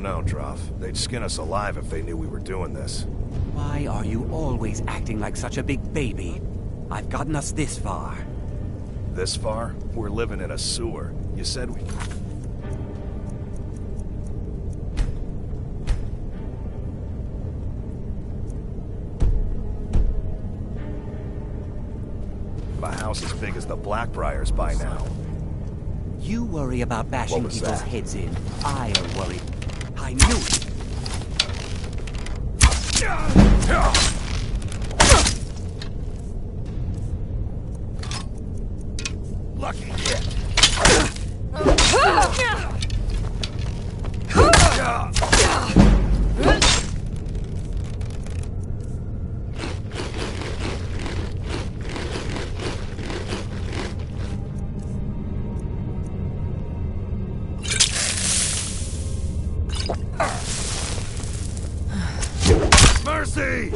know, Droff. They'd skin us alive if they knew we were doing this. Why are you always acting like such a big baby? I've gotten us this far. This far? We're living in a sewer. You said we... A house as big as the Blackbriars by now. You worry about bashing What was people's that? heads in. I'll worry. I knew it. Lucky hit. Mercy!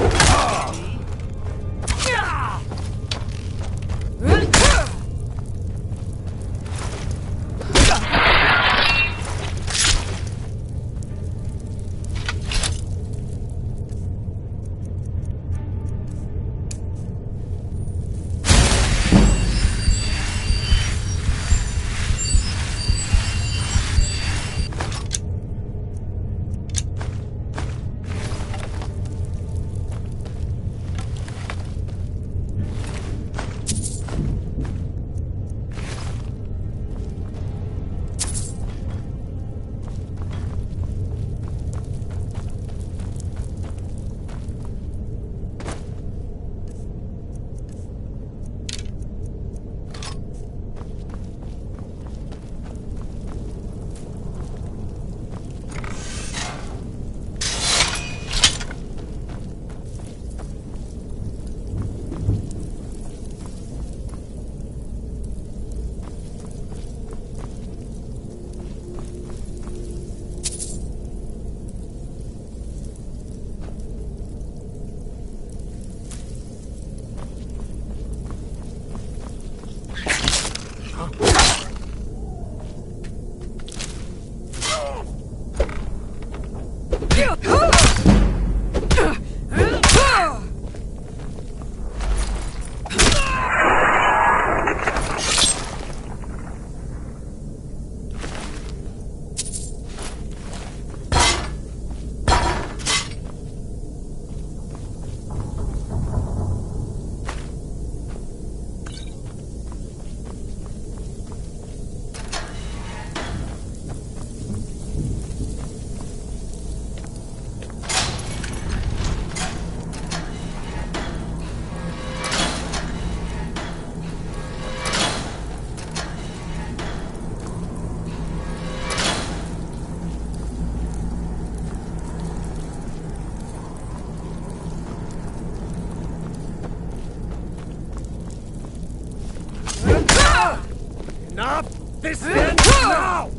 Enough! This ends now!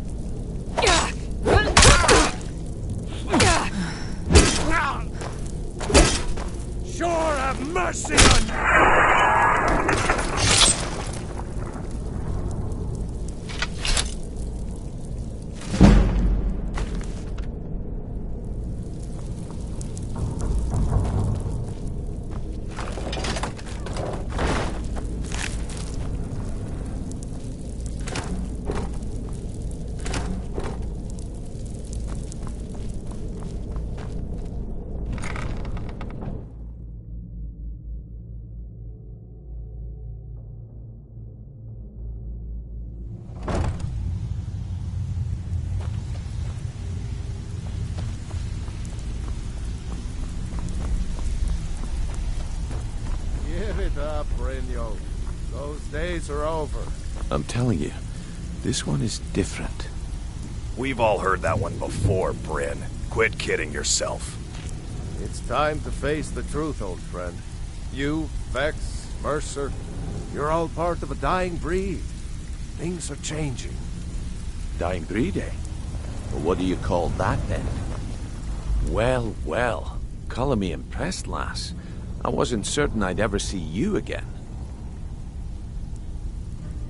Sure have mercy on you! Give it up, Brynjo. Those days are over. I'm telling you, this one is different. We've all heard that one before, Bryn. Quit kidding yourself. It's time to face the truth, old friend. You, Vex, Mercer, you're all part of a dying breed. Things are changing. Dying breed, eh? Well, what do you call that, then? Well, well. Color me impressed, lass. I wasn't certain I'd ever see you again.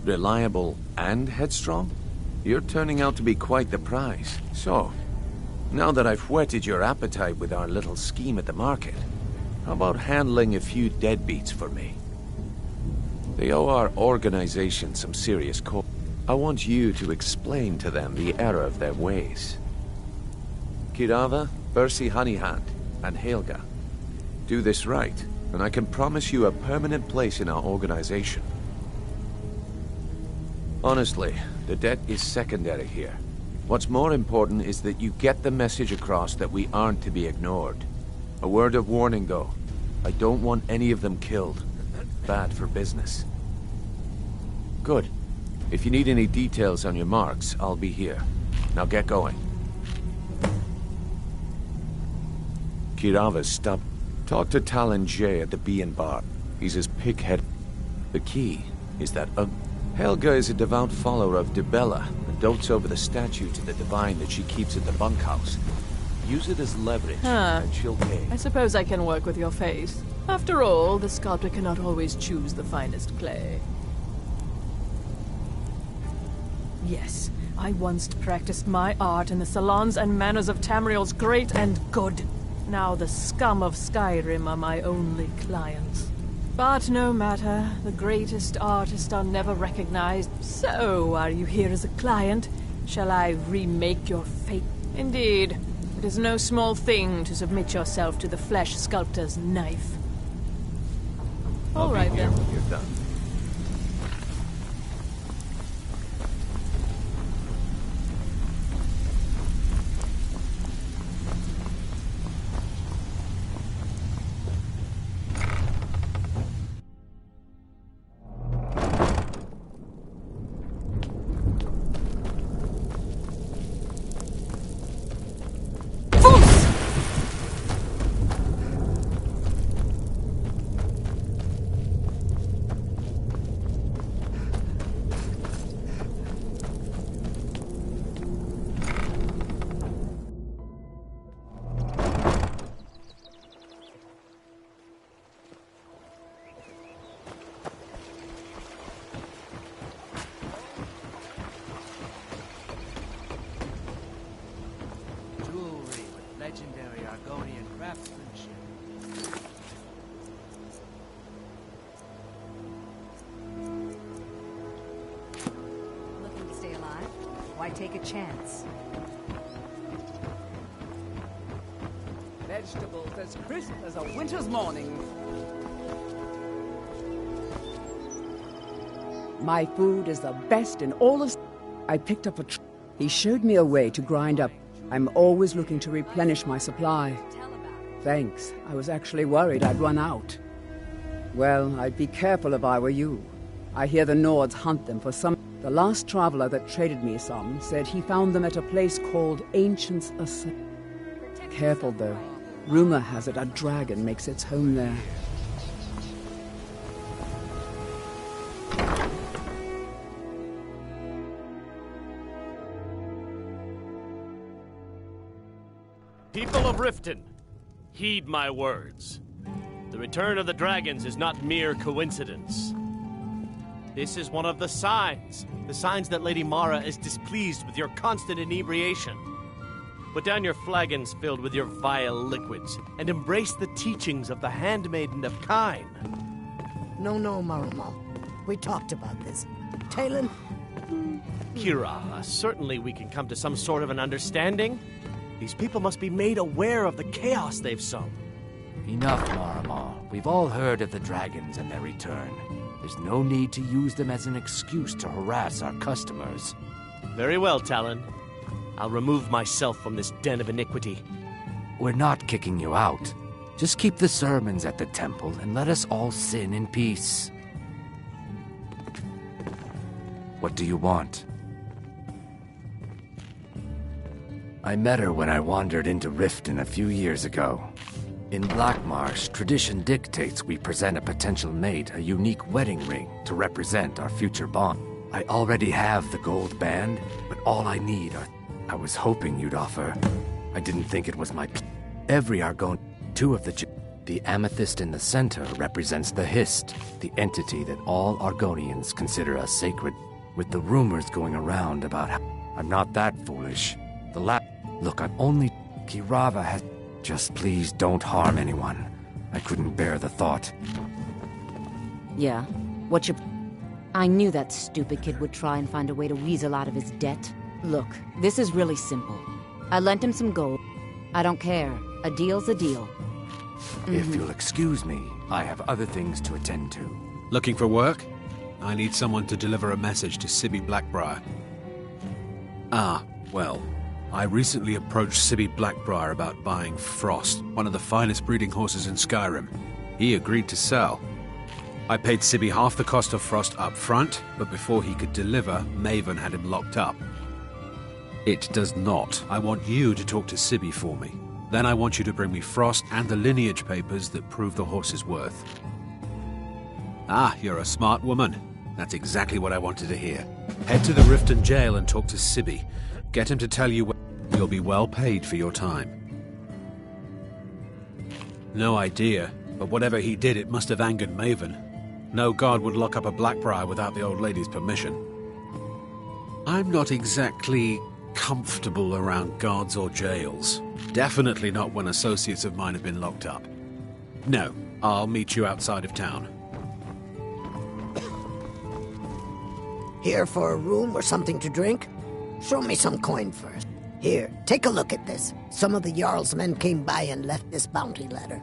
Reliable and headstrong? You're turning out to be quite the prize. So, Now that I've whetted your appetite with our little scheme at the market, how about handling a few deadbeats for me? They owe our organization some serious coin. I want you to explain to them the error of their ways. Kirava, Bersi Honeyhand, and Helga. Do this right, and I can promise you a permanent place in our organization. Honestly, the debt is secondary here. What's more important is that you get the message across that we aren't to be ignored. A word of warning, though. I don't want any of them killed. Bad for business. Good. If you need any details on your marks, I'll be here. Now get going. Kirava's stubborn. Talk to Talon J at the Bee and Bar. He's as pig-headed. The key is that Helga is a devout follower of Dibella and dotes over the statue to the divine that she keeps at the bunkhouse. Use it as leverage, and she'll pay. I suppose I can work with your face. After all, the sculptor cannot always choose the finest clay. Yes, I once practiced my art in the salons and manners of Tamriel's great and good. Now the scum of Skyrim are my only clients. But no matter, the greatest artists are never recognized. So, are you here as a client? Shall I remake your fate? Indeed, it is no small thing to submit yourself to the flesh sculptor's knife. All right then. When you're done. Legendary Argonian craftsmanship. Looking to stay alive? Why take a chance? Vegetables as crisp as a winter's morning. My food is the best in all of... I picked up a... He showed me a way to grind up. I'm always looking to replenish my supply. Thanks. I was actually worried I'd run out. Well, I'd be careful if I were you. I hear the Nords hunt them for some... The last traveler that traded me some said he found them at a place called Ancients Ascent. Careful, though. Rumor has it a dragon makes its home there. People of Riften, heed my words. The return of the dragons is not mere coincidence. This is one of the signs that Lady Mara is displeased with your constant inebriation. Put down your flagons filled with your vile liquids, and embrace the teachings of the Handmaiden of Kine. No, Marumal. We talked about this. Talon? Kira, certainly we can come to some sort of an understanding. These people must be made aware of the chaos they've sown. Enough, Marama. We've all heard of the dragons and their return. There's no need to use them as an excuse to harass our customers. Very well, Talon. I'll remove myself from this den of iniquity. We're not kicking you out. Just keep the sermons at the temple and let us all sin in peace. What do you want? I met her when I wandered into Riften a few years ago. In Blackmarsh, tradition dictates we present a potential mate a unique wedding ring to represent our future bond. I already have the gold band, but all I need are... I was hoping you'd offer. I didn't think it was my... Every Argon... Two of the amethyst in the center represents the Hist, the entity that all Argonians consider as sacred. With the rumors going around about how... I'm not that foolish. The Look, I'm only... Kirava has... Just please don't harm anyone. I couldn't bear the thought. Yeah? What's your... I knew that stupid kid would try and find a way to weasel out of his debt. Look, this is really simple. I lent him some gold. I don't care. A deal's a deal. If you'll excuse me, I have other things to attend to. Looking for work? I need someone to deliver a message to Sibby Blackbriar. Ah, well, I recently approached Sibby Blackbriar about buying Frost, one of the finest breeding horses in Skyrim. He agreed to sell. I paid Sibby half the cost of Frost up front, but before he could deliver, Maven had him locked up. It does not. I want you to talk to Sibby for me. Then I want you to bring me Frost and the lineage papers that prove the horse's worth. Ah, you're a smart woman. That's exactly what I wanted to hear. Head to the Riften jail and talk to Sibby. Get him to tell you you'll be well paid for your time. No idea, but whatever he did, it must have angered Maven. No guard would lock up a Blackbriar without the old lady's permission. I'm not exactly comfortable around guards or jails. Definitely not when associates of mine have been locked up. No, I'll meet you outside of town. Here for a room or something to drink? Show me some coin first. Here, take a look at this. Some of the Jarl's men came by and left this bounty letter.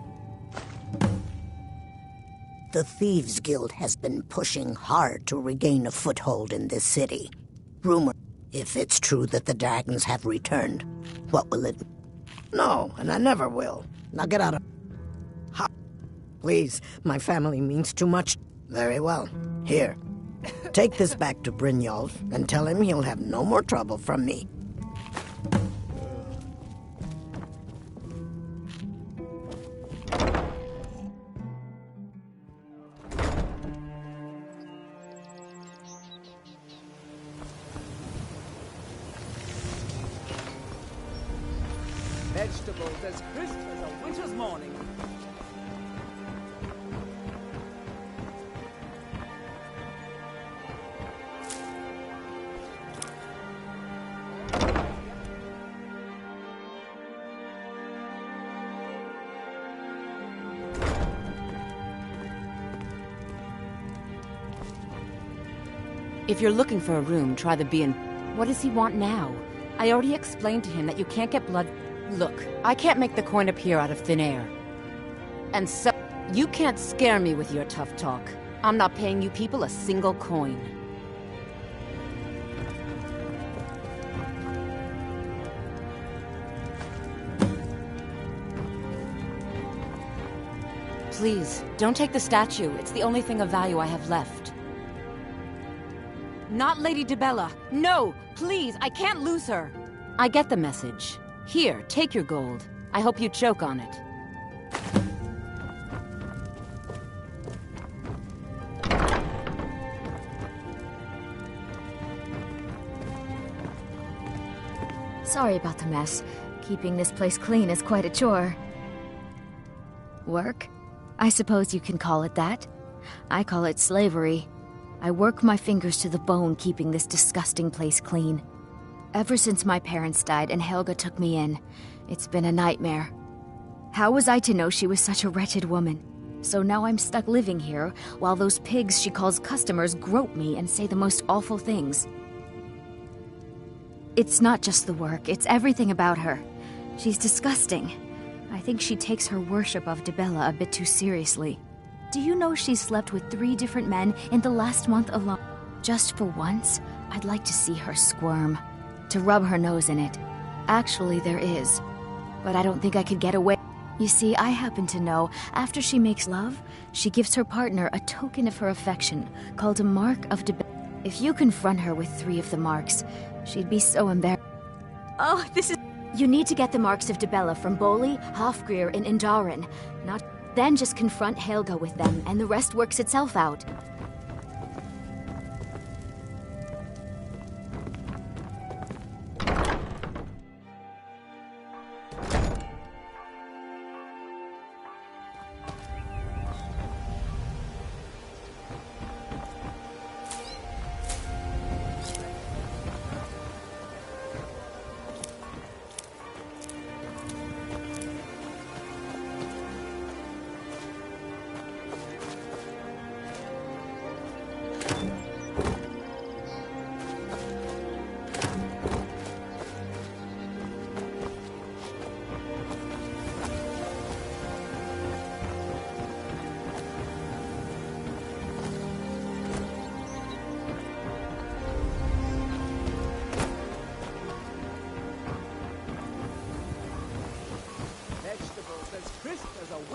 The Thieves Guild has been pushing hard to regain a foothold in this city. Rumor, if it's true that the dragons have returned, what will it... No, and I never will. Now get out of... Please, my family means too much. Very well. Here, take this back to Brynjolf and tell him he'll have no more trouble from me. Vegetables as crisp as a winter's morning. If you're looking for a room, try the B&... What does he want now? I already explained to him that you can't get blood... Look, I can't make the coin appear out of thin air. And so, you can't scare me with your tough talk. I'm not paying you people a single coin. Please, don't take the statue. It's the only thing of value I have left. Not Lady Dibella. No! Please, I can't lose her! I get the message. Here, take your gold. I hope you choke on it. Sorry about the mess. Keeping this place clean is quite a chore. Work? I suppose you can call it that. I call it slavery. I work my fingers to the bone keeping this disgusting place clean. Ever since my parents died and Helga took me in, it's been a nightmare. How was I to know she was such a wretched woman? So now I'm stuck living here while those pigs she calls customers grope me and say the most awful things. It's not just the work, it's everything about her. She's disgusting. I think she takes her worship of Dibella a bit too seriously. Do you know she's slept with 3 different men in the last month alone? Just for once, I'd like to see her squirm. To rub her nose in it. Actually, there is. But I don't think I could get away. You see, I happen to know, after she makes love, she gives her partner a token of her affection, called a mark of Dibella. If you confront her with 3 of the marks, she'd be so embarrassed. Oh, this is... You need to get the marks of Dibella from Boli, Hofgrir, and Indaren. Not... Then just confront Helga with them, and the rest works itself out.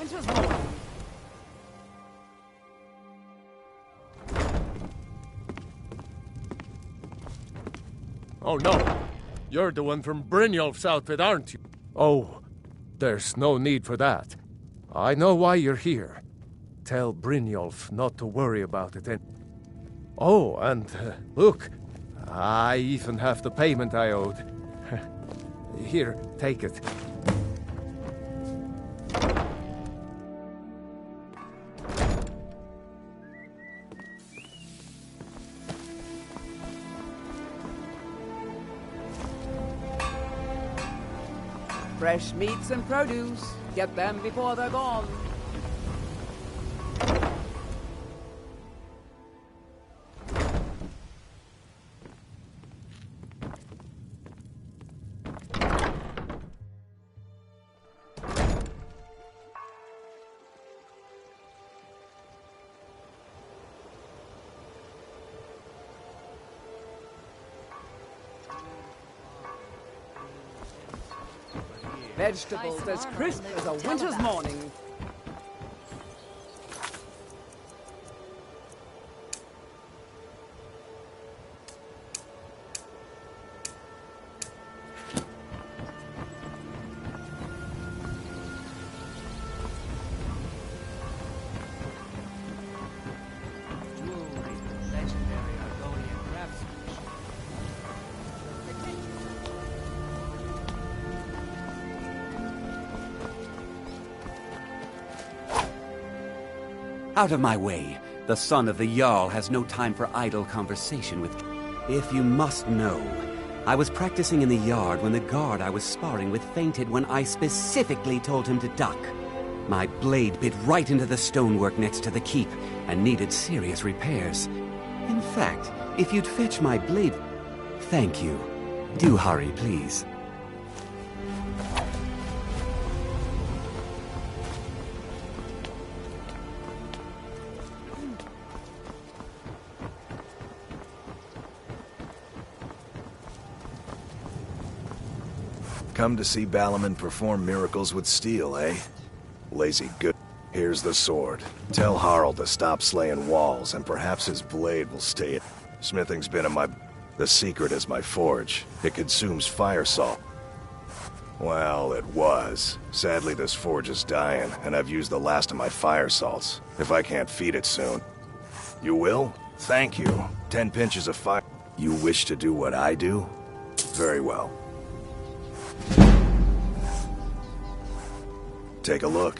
winter's morning. Oh no, you're the one from Brynjolf's outfit, aren't you? Oh, there's no need for that. I know why you're here. Tell Brynjolf not to worry about it. Oh, and look, I even have the payment I owed. Here, take it. Fresh meats and produce. Get them before they're gone. Vegetables as crisp as a winter's morning. Out of my way. The son of the Jarl has no time for idle conversation with... If you must know, I was practicing in the yard when the guard I was sparring with fainted when I specifically told him to duck. My blade bit right into the stonework next to the keep and needed serious repairs. In fact, if you'd fetch my blade... Thank you. Do hurry, please. Come to see Balaman perform miracles with steel, eh? Lazy good. Here's the sword. Tell Harald to stop slaying walls, and perhaps his blade will stay. Smithing's been in my... The secret is my forge. It consumes fire salt. Well, it was. Sadly, this forge is dying, and I've used the last of my fire salts. If I can't feed it soon. You will? Thank you. 10 pinches of fire. You wish to do what I do? Very well. Take a look.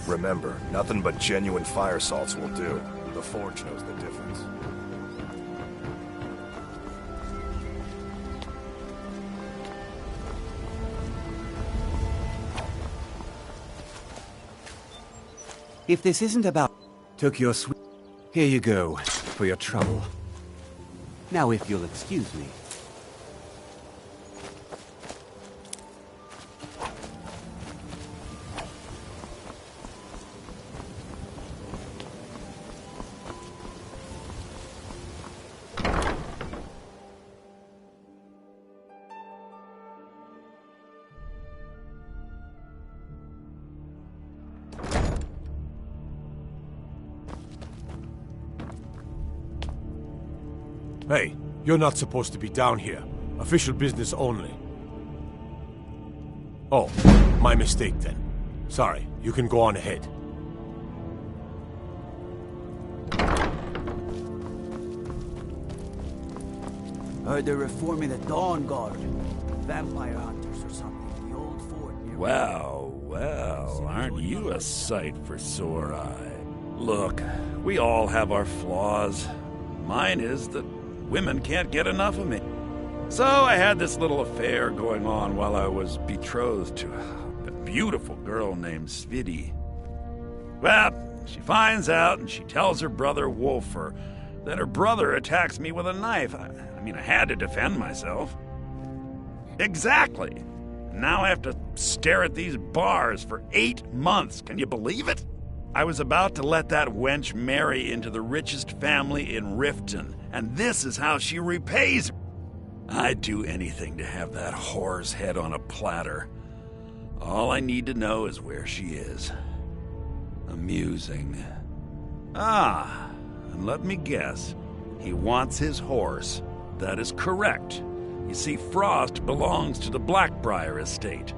Remember, nothing but genuine fire salts will do. The forge knows the difference. If this isn't about... Took your sweet... Here you go, for your trouble. Now if you'll excuse me. Hey, you're not supposed to be down here. Official business only. Oh, my mistake then. Sorry, you can go on ahead. Heard they're reforming the Dawn Guard. Vampire hunters or something in the old fort near... Well, well, aren't you a sight for sore eye? Look, we all have our flaws. Mine is that women can't get enough of me. So I had this little affair going on while I was betrothed to a beautiful girl named Svidi. Well, she finds out and she tells her brother Wolfer that her brother attacks me with a knife. I mean, I had to defend myself. Exactly. Now I have to stare at these bars for 8 months. Can you believe it? I was about to let that wench marry into the richest family in Riften, and this is how she repays me. I'd do anything to have that whore's head on a platter. All I need to know is where she is. Amusing. Ah, and let me guess. He wants his horse. That is correct. You see, Frost belongs to the Blackbriar estate.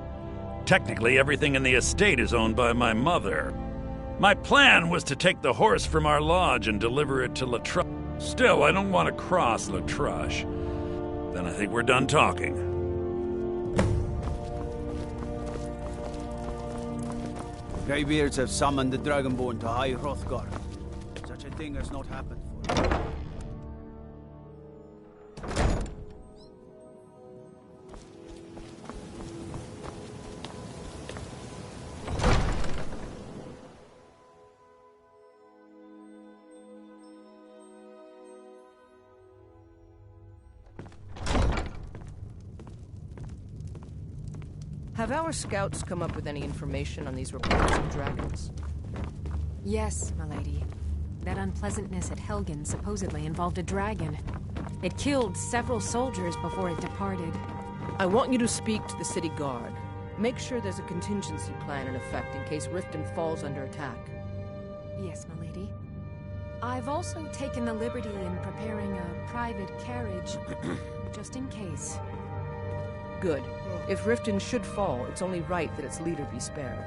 Technically, everything in the estate is owned by my mother. My plan was to take the horse from our lodge and deliver it to Latrush. Still, I don't want to cross Latrush. Then I think we're done talking. Greybeards have summoned the Dragonborn to High Hrothgar. Such a thing has not happened for. Have our scouts come up with any information on these reports of dragons? Yes, milady. That unpleasantness at Helgen supposedly involved a dragon. It killed several soldiers before it departed. I want you to speak to the city guard. Make sure there's a contingency plan in effect in case Riften falls under attack. Yes, milady. I've also taken the liberty in preparing a private carriage, just in case. Good. If Riften should fall, it's only right that its leader be spared.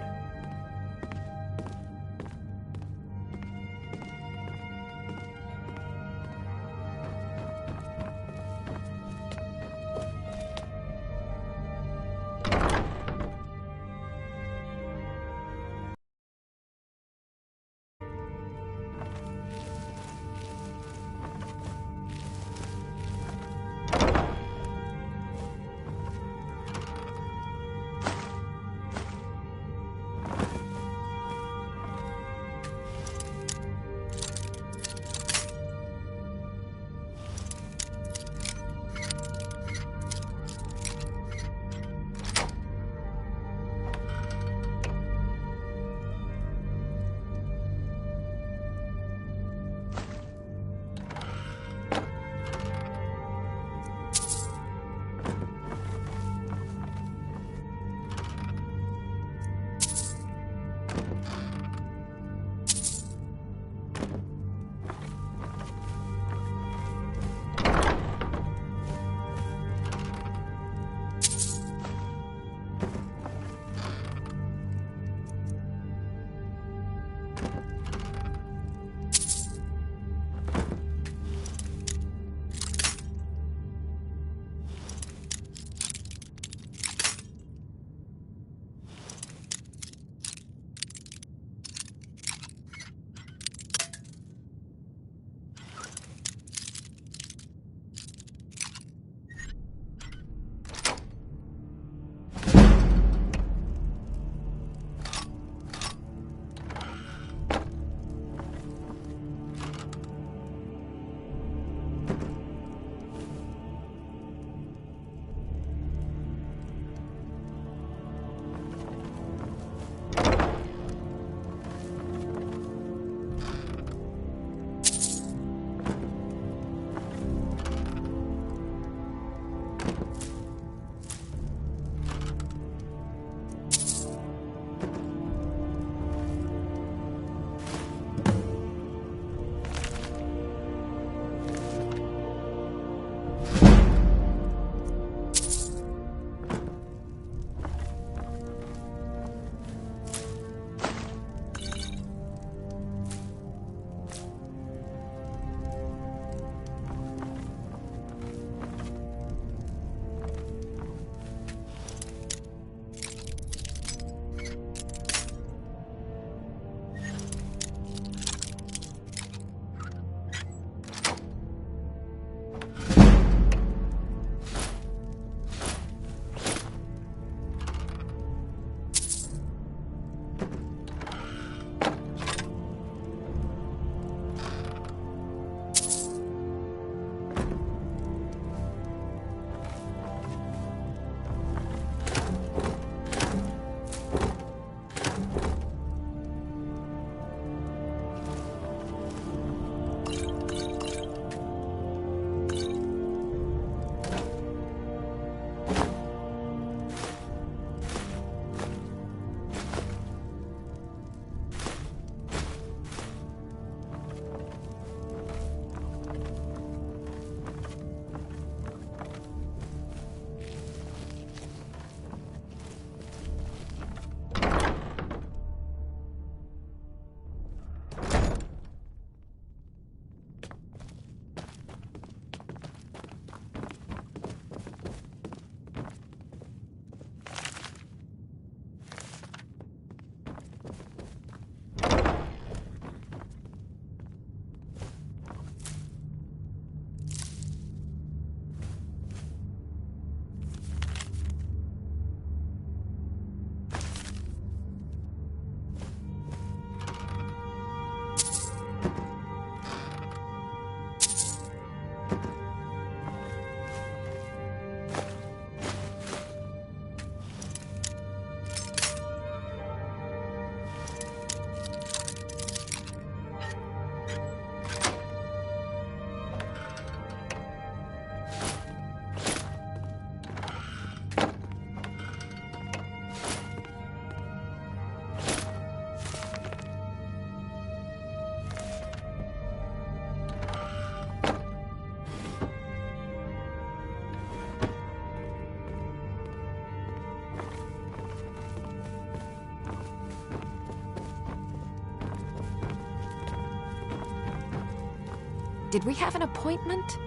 Did we have an appointment?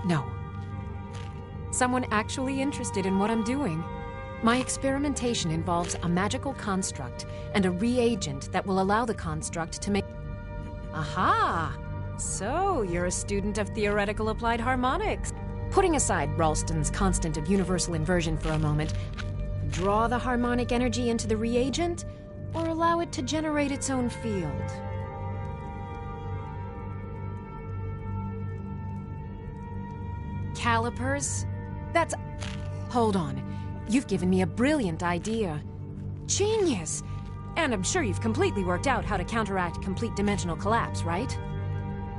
No. Someone actually interested in what I'm doing. My experimentation involves a magical construct and a reagent that will allow the construct to make... Aha! So, you're a student of theoretical applied harmonics. Putting aside Ralston's constant of universal inversion for a moment, draw the harmonic energy into the reagent, or allow it to generate its own field. Calipers? That's... Hold on. You've given me a brilliant idea. Genius! And I'm sure you've completely worked out how to counteract complete dimensional collapse, right?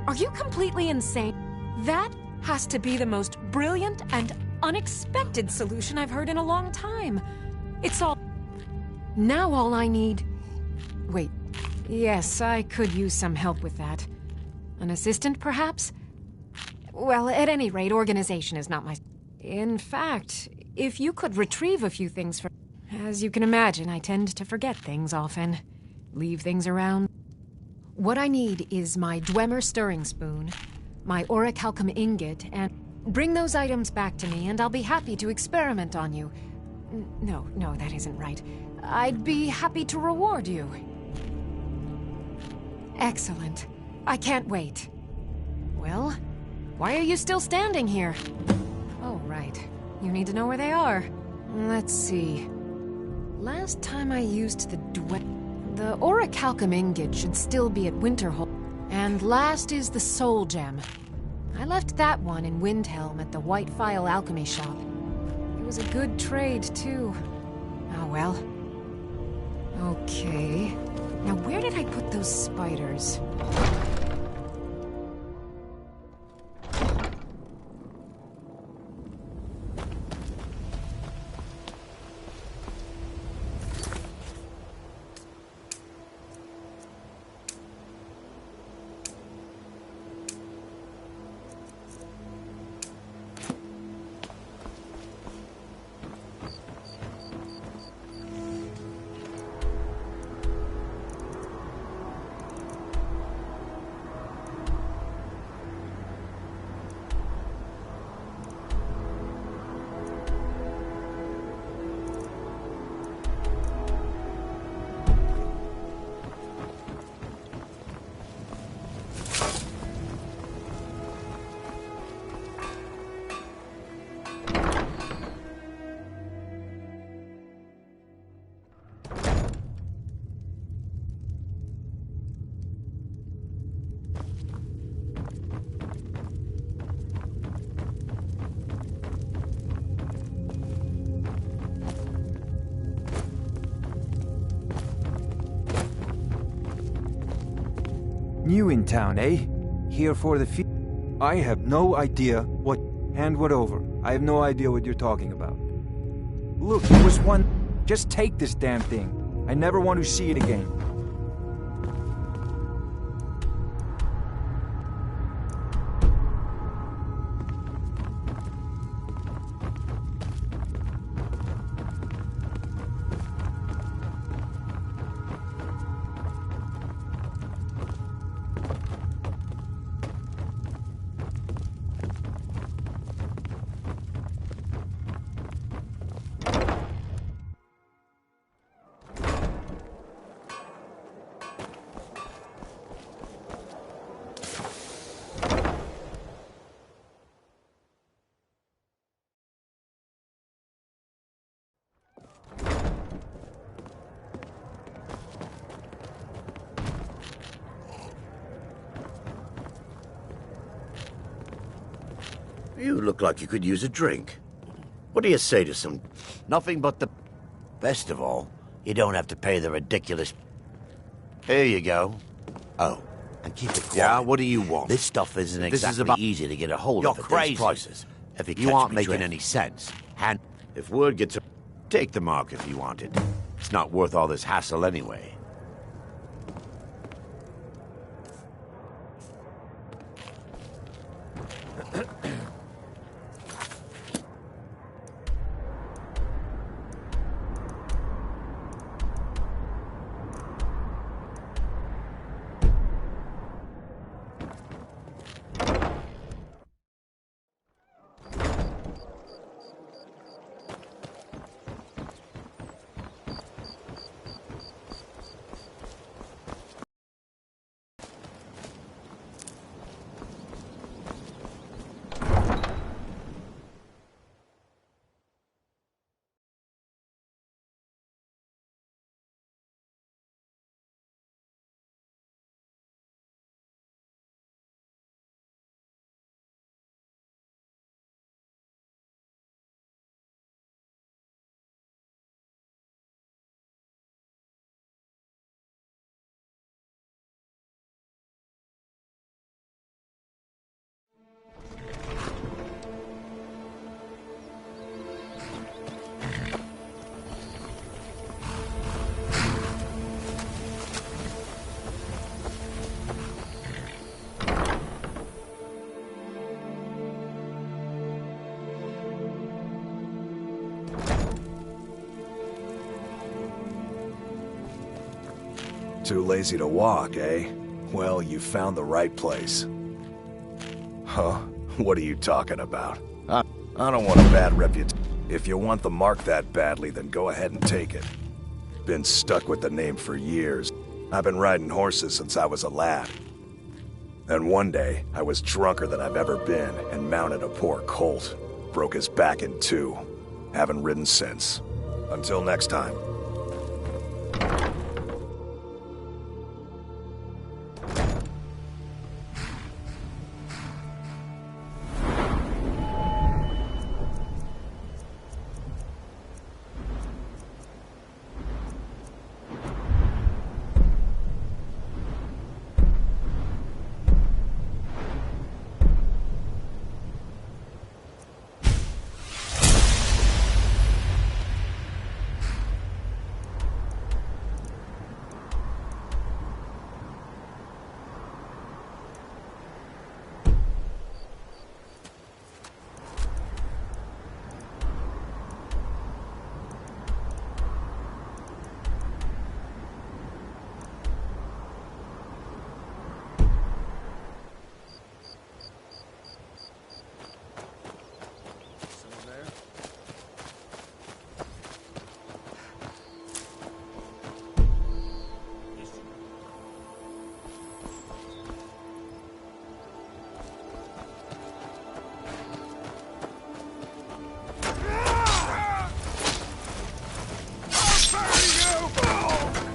Are you completely insane? That has to be the most brilliant and unexpected solution I've heard in a long time. It's all... Now all I need... Wait. Yes, I could use some help with that. An assistant, perhaps? Well, at any rate, organization is not my... In fact, if you could retrieve a few things for... As you can imagine, I tend to forget things often. Leave things around. What I need is my Dwemer stirring spoon, my orichalcum ingot, and... Bring those items back to me, and I'll be happy to experiment on you. No, that isn't right. I'd be happy to reward you. Excellent. I can't wait. Well, why are you still standing here? Oh, right. You need to know where they are. Let's see. Last time I used the orichalcum ingot should still be at Winterhold. And last is the soul gem. I left that one in Windhelm at the White Phial Alchemy Shop. It was a good trade, too. Oh, well. Okay. Now, where did I put those spiders? New in town, eh? Here for the I have no idea what... Hand what over. I have no idea what you're talking about. Look, it was one... Just take this damn thing. I never want to see it again. You look like you could use a drink. What do you say to some... Nothing but the... Best of all, you don't have to pay the ridiculous... Here you go. Oh, and keep it quiet. Yeah, what do you want? This stuff isn't exactly easy to get a hold of at these prices. If you aren't making any sense. And if word gets... Take the mark if you want it. It's not worth all this hassle anyway. Too lazy to walk, eh? Well, you found the right place. Huh? What are you talking about? I don't want a bad reputation. If you want the mark that badly, then go ahead and take it. Been stuck with the name for years. I've been riding horses since I was a lad. And one day, I was drunker than I've ever been and mounted a poor colt. Broke his back in two. Haven't ridden since. Until next time.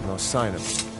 No sign of him.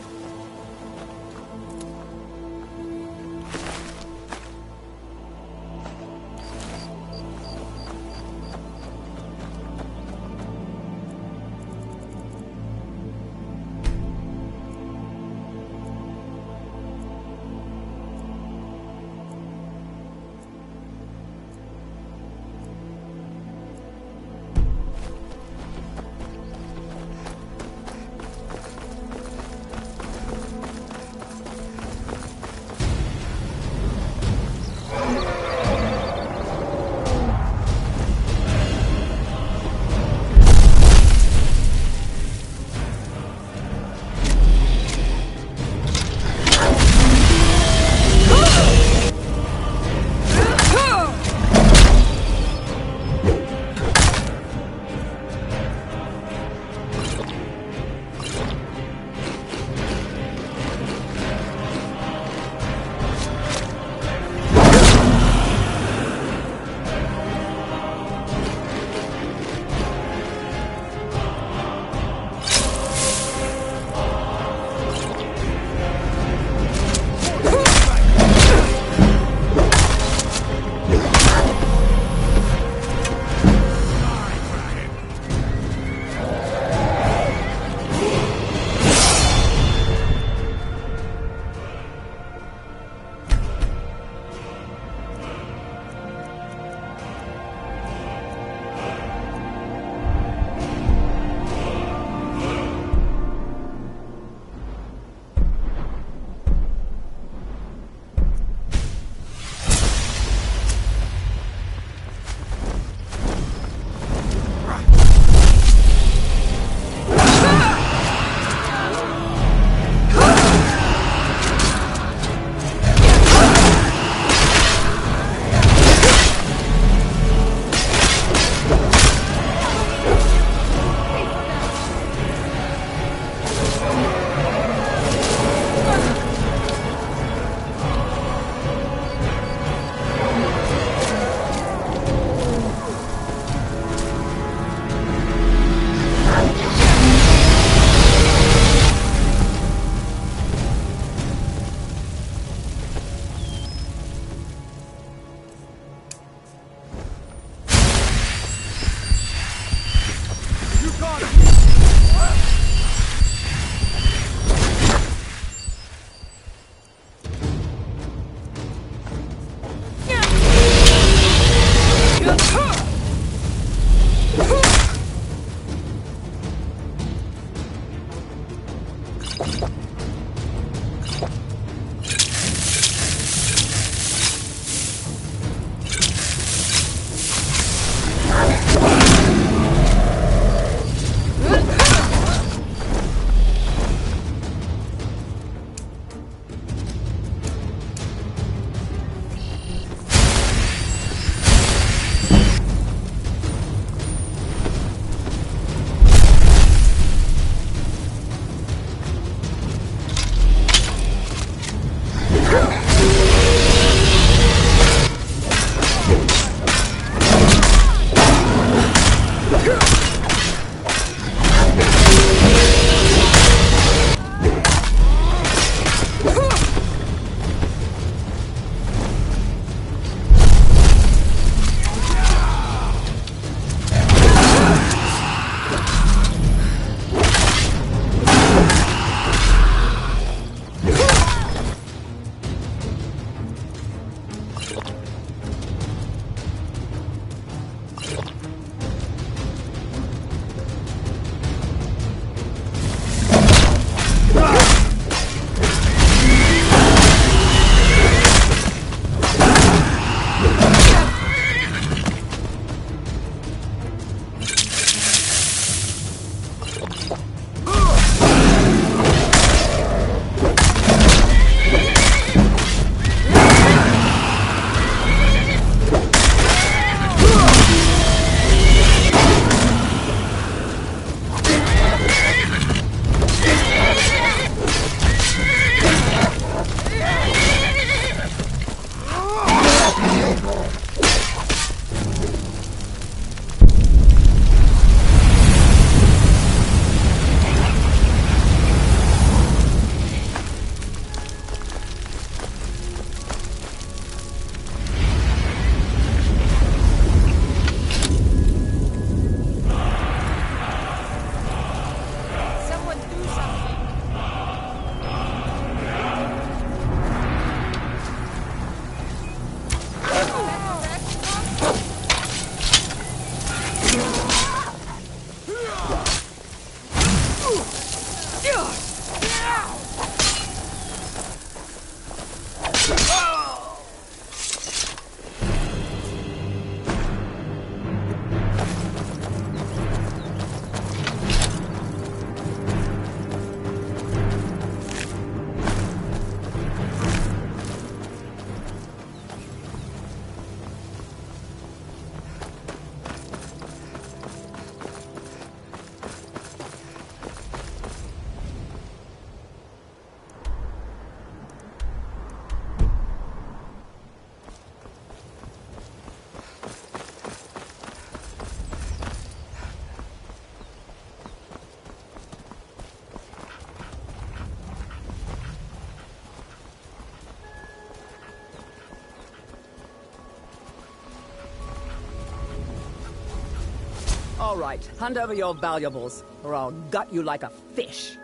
All right, hand over your valuables, or I'll gut you like a fish.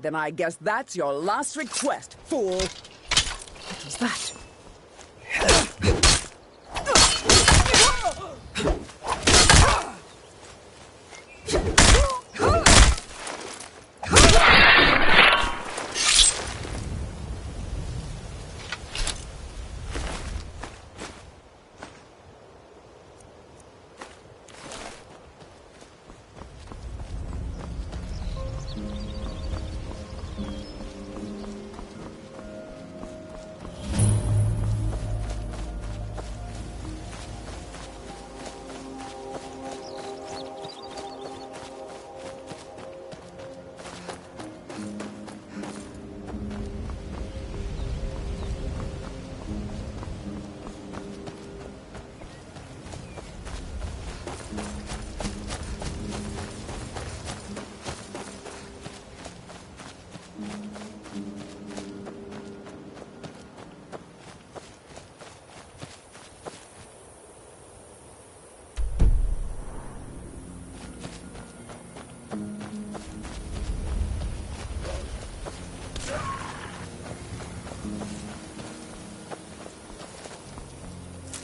Then I guess that's your last request, fool. What was that?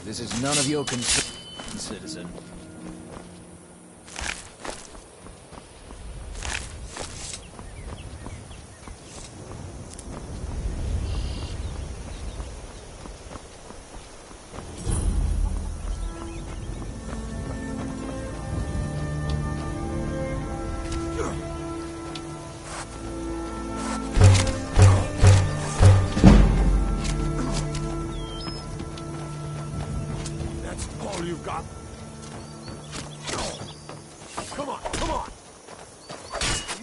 This is none of your concern, citizen. All you've got? Come on, come on!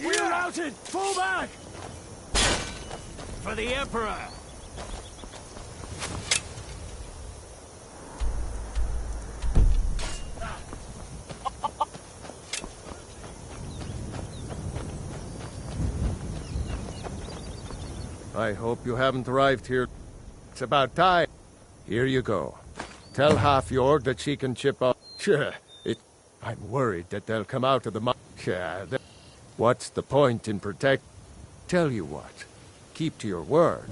We're routed! Fall back! For the Emperor! I hope you haven't arrived here. It's about time. Here you go. Tell Half-York that she can chip up. I'm worried that they'll come out of the mine. What's the point in protect? Tell you what. Keep to your word.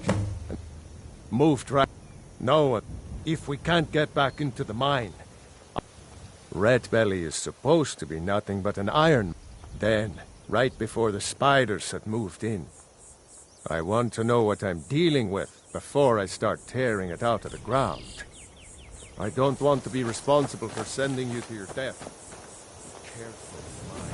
And move right. No, if we can't get back into the mine. Red Belly is supposed to be nothing but an iron. Then, right before the spiders had moved in. I want to know what I'm dealing with before I start tearing it out of the ground. I don't want to be responsible for sending you to your death. Be careful, mind.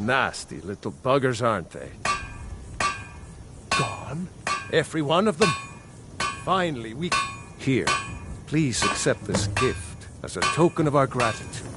Nasty little buggers, aren't they? Gone? Every one of them? Finally, we... Here, please accept this gift as a token of our gratitude.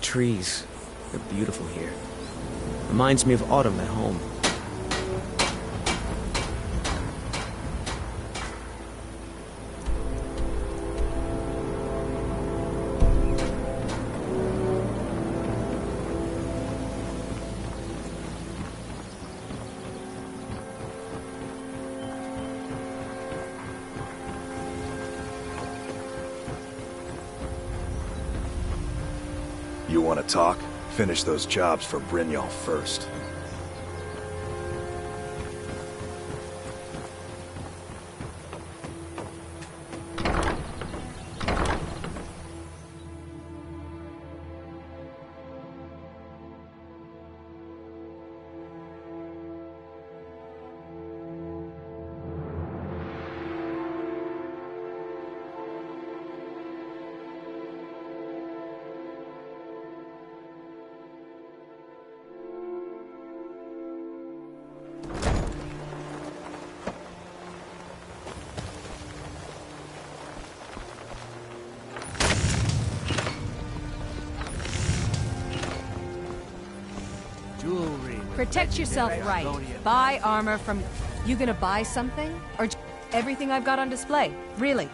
Trees. They're beautiful here. Reminds me of autumn at home. You want to talk? Finish those jobs for Brynjolf first. Protect yourself right. Buy armor from... You gonna buy something? Or everything I've got on display? Really?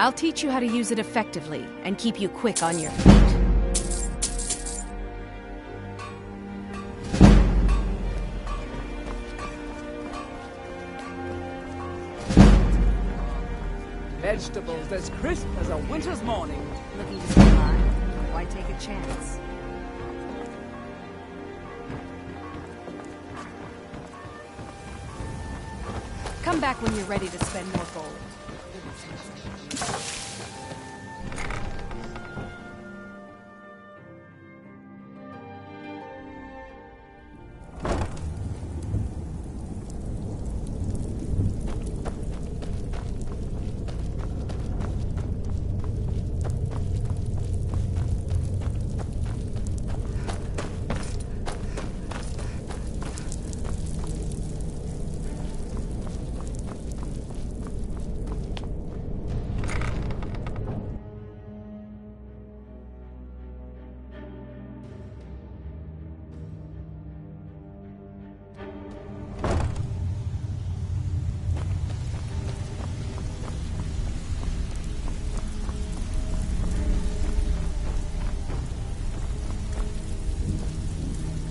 I'll teach you how to use it effectively and keep you quick on your feet. Vegetables as crisp as a winter's morning. Looking to stay alive? Why take a chance? Come back when you're ready to spend more gold.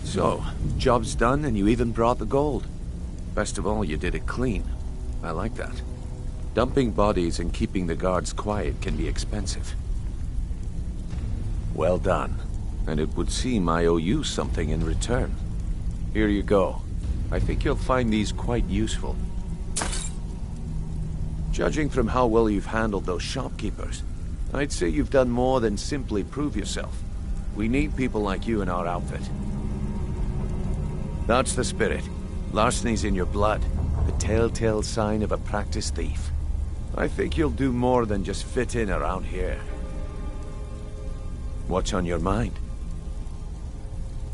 So, job's done and you even brought the gold. Best of all, you did it clean. I like that. Dumping bodies and keeping the guards quiet can be expensive. Well done. And it would seem I owe you something in return. Here you go. I think you'll find these quite useful. Judging from how well you've handled those shopkeepers, I'd say you've done more than simply prove yourself. We need people like you in our outfit. That's the spirit. Larceny's in your blood. The telltale sign of a practiced thief. I think you'll do more than just fit in around here. What's on your mind?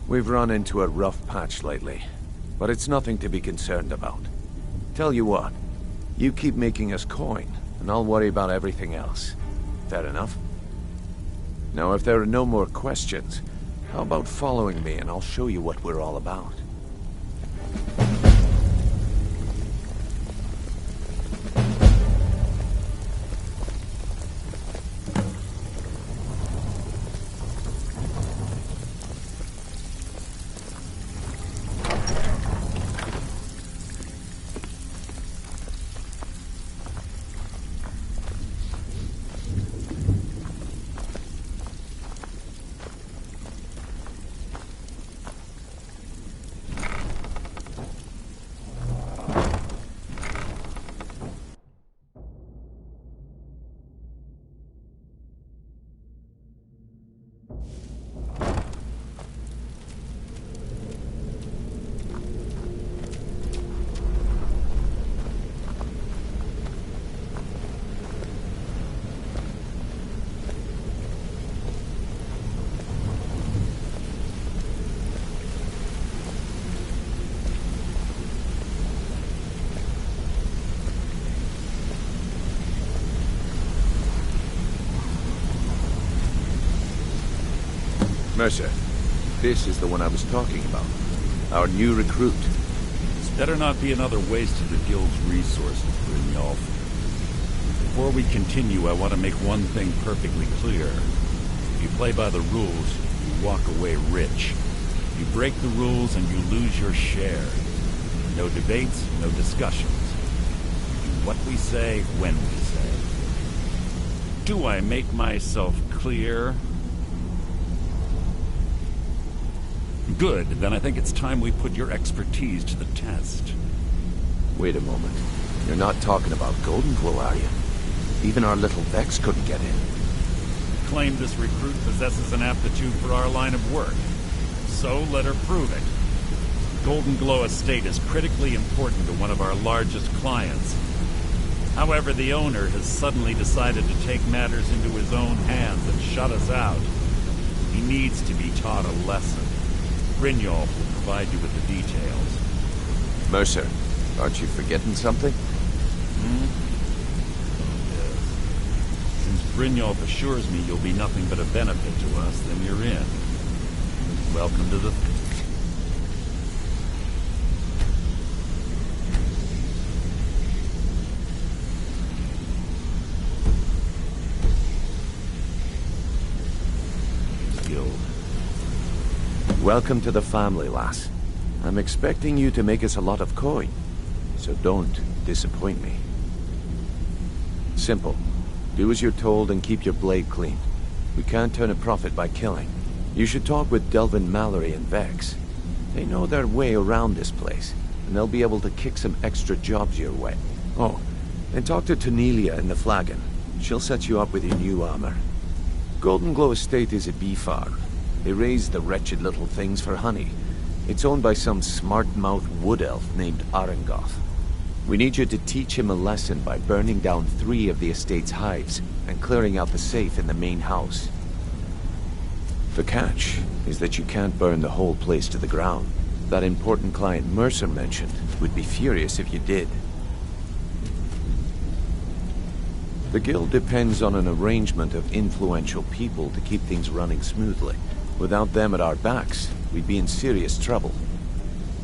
We've run into a rough patch lately, but it's nothing to be concerned about. Tell you what, you keep making us coin, and I'll worry about everything else. Fair enough? Now, if there are no more questions, how about following me and I'll show you what we're all about? Mercer, this is the one I was talking about. Our new recruit. This better not be another waste of the Guild's resources, Brynjolf. Before we continue, I want to make one thing perfectly clear. If you play by the rules, you walk away rich. You break the rules and you lose your share. No debates, no discussions. Do what we say, when we say. Do I make myself clear? Good, then I think it's time we put your expertise to the test. Wait a moment. You're not talking about Golden Glow, are you? Even our little Vex couldn't get in. Claim this recruit possesses an aptitude for our line of work. So let her prove it. Golden Glow Estate is critically important to one of our largest clients. However, the owner has suddenly decided to take matters into his own hands and shut us out. He needs to be taught a lesson. Brynjolf will provide you with the details. Mercer, aren't you forgetting something? Hmm? Oh, yes. Since Brynjolf assures me you'll be nothing but a benefit to us, then you're in. Welcome to the... Welcome to the family, lass. I'm expecting you to make us a lot of coin, so don't disappoint me. Simple. Do as you're told and keep your blade clean. We can't turn a profit by killing. You should talk with Delvin Mallory and Vex. They know their way around this place, and they'll be able to kick some extra jobs your way. Oh, and talk to Tanelia in the Flagon. She'll set you up with your new armor. Golden Glow Estate is a bee farm. They raise the wretched little things for honey. It's owned by some smart-mouthed wood elf named Arengoth. We need you to teach him a lesson by burning down 3 of the estate's hives and clearing out the safe in the main house. The catch is that you can't burn the whole place to the ground. That important client Mercer mentioned would be furious if you did. The guild depends on an arrangement of influential people to keep things running smoothly. Without them at our backs, we'd be in serious trouble.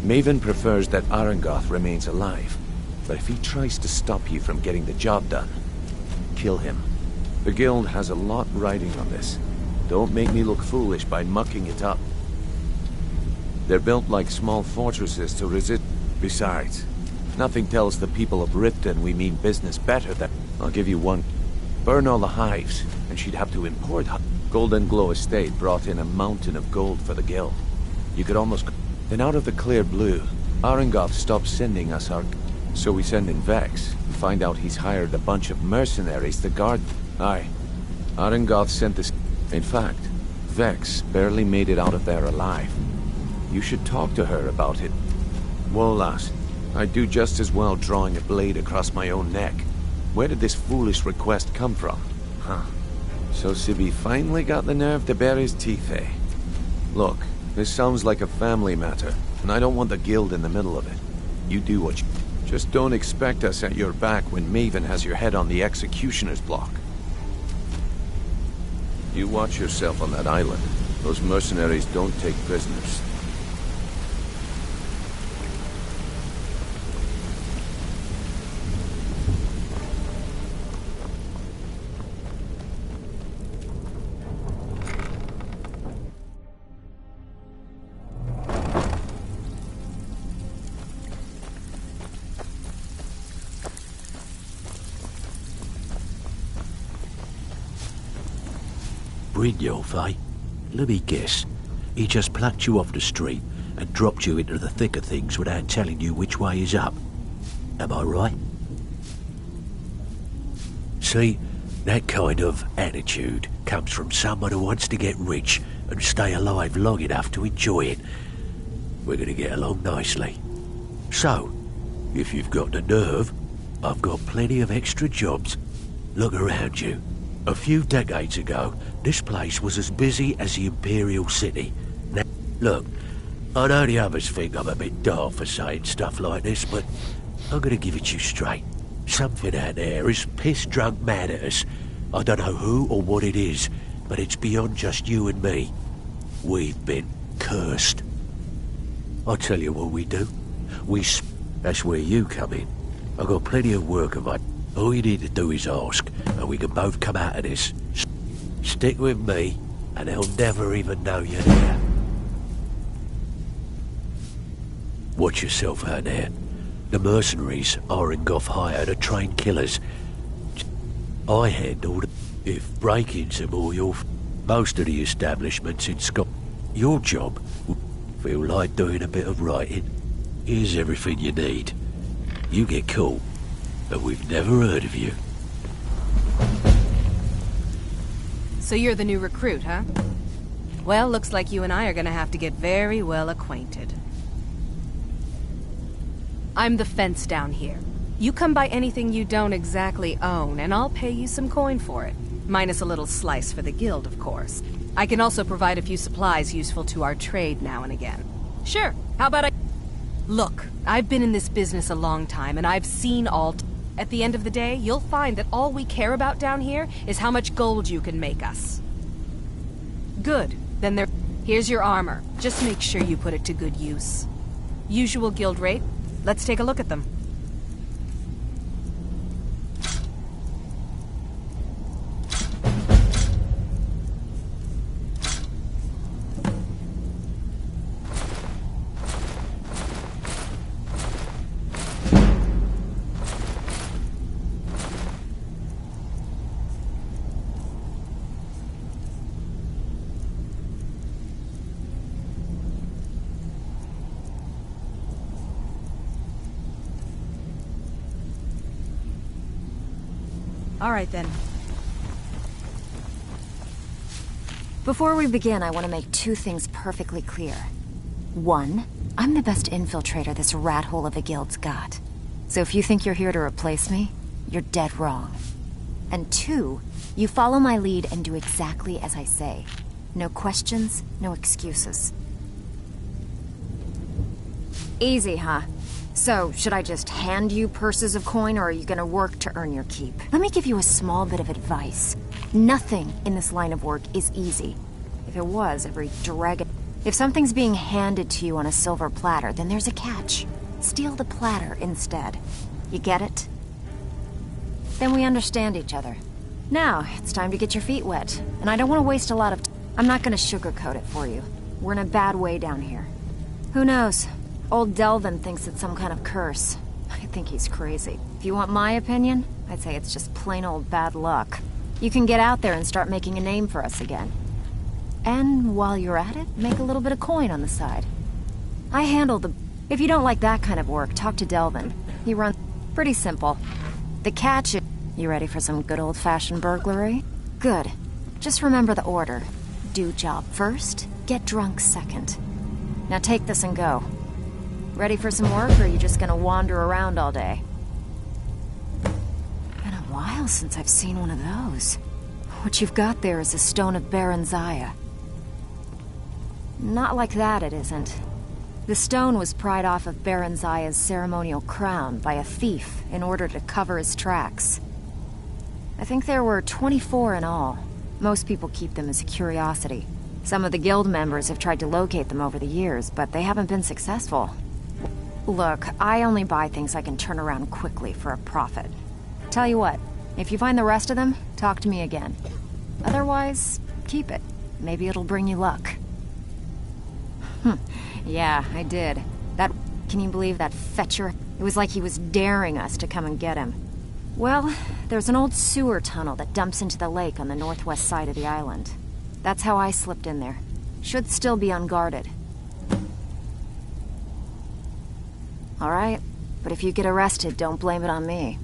Maven prefers that Arengoth remains alive, but if he tries to stop you from getting the job done, kill him. The guild has a lot riding on this. Don't make me look foolish by mucking it up. They're built like small fortresses to resist. Besides, nothing tells the people of Riften we mean business better than... I'll give you one. Burn all the hives, and she'd have to import... Golden Glow Estate brought in a mountain of gold for the guild. You could almost... Then out of the clear blue, Arengoth stopped sending us our... So we send in Vex, and find out he's hired a bunch of mercenaries to guard... Aye. Arengoth sent this... In fact, Vex barely made it out of there alive. You should talk to her about it. Whoa, lass. I'd do just as well drawing a blade across my own neck. Where did this foolish request come from? Huh. So Sibby finally got the nerve to bare his teeth, eh? Look, this sounds like a family matter, and I don't want the guild in the middle of it. You do what you... Just don't expect us at your back when Maven has your head on the executioner's block. You watch yourself on that island. Those mercenaries don't take prisoners. Brynjolf, eh? Let me guess. He just plucked you off the street and dropped you into the thick of things without telling you which way is up. Am I right? See, that kind of attitude comes from someone who wants to get rich and stay alive long enough to enjoy it. We're gonna get along nicely. So, if you've got the nerve, I've got plenty of extra jobs. Look around you. A few decades ago, this place was as busy as the Imperial City. Now, look, I know the others think I'm a bit daft for saying stuff like this, but I'm gonna give it you straight. Something out there is piss-drunk mad at us. I don't know who or what it is, but it's beyond just you and me. We've been cursed. I'll tell you what we do. That's where you come in. I've got plenty of work of mine. All you need to do is ask, and we can both come out of this. Stick with me, and they'll never even know you're there. Watch yourself out there. The mercenaries Arengoth hired are trained killers. I handled if break-ins are more most of the establishments in Scotland. Your job will feel like doing a bit of writing. Here's everything you need. You get caught, but we've never heard of you. So you're the new recruit, huh? Well, looks like you and I are gonna have to get very well acquainted. I'm the fence down here. You come by anything you don't exactly own, and I'll pay you some coin for it. Minus a little slice for the guild, of course. I can also provide a few supplies useful to our trade now and again. Sure, how about I... Look, I've been in this business a long time, and I've seen all... At the end of the day, you'll find that all we care about down here is how much gold you can make us. Good. Then here's your armor. Just make sure you put it to good use. Usual guild rate. Let's take a look at them. All right, then. Before we begin, I want to make two things perfectly clear. One, I'm the best infiltrator this rat hole of a guild's got. So if you think you're here to replace me, you're dead wrong. And two, you follow my lead and do exactly as I say. No questions, no excuses. Easy, huh? So, should I just hand you purses of coin, or are you gonna work to earn your keep? Let me give you a small bit of advice. Nothing in this line of work is easy. If it was, every dragon... If something's being handed to you on a silver platter, then there's a catch. Steal the platter instead. You get it? Then we understand each other. Now, it's time to get your feet wet. And I don't want to waste a lot of time. I'm not gonna sugarcoat it for you. We're in a bad way down here. Who knows? Old Delvin thinks it's some kind of curse. I think he's crazy. If you want my opinion, I'd say it's just plain old bad luck. You can get out there and start making a name for us again. And while you're at it, make a little bit of coin on the side. I handle the... If you don't like that kind of work, talk to Delvin. He runs... Pretty simple. The catch is... You ready for some good old-fashioned burglary? Good. Just remember the order. Do job first, get drunk second. Now take this and go. Ready for some work, or are you just gonna wander around all day? Been a while since I've seen one of those. What you've got there is a stone of Baron Zaya. Not like that, it isn't. The stone was pried off of Baron Zaya's ceremonial crown by a thief in order to cover his tracks. I think there were 24 in all. Most people keep them as a curiosity. Some of the guild members have tried to locate them over the years, but they haven't been successful. Look, I only buy things I can turn around quickly for a profit. Tell you what, if you find the rest of them, talk to me again. Otherwise, keep it. Maybe it'll bring you luck. Yeah, I did. Can you believe that fetcher? It was like he was daring us to come and get him. Well, there's an old sewer tunnel that dumps into the lake on the northwest side of the island. That's how I slipped in there. Should still be unguarded. All right, but if you get arrested, don't blame it on me.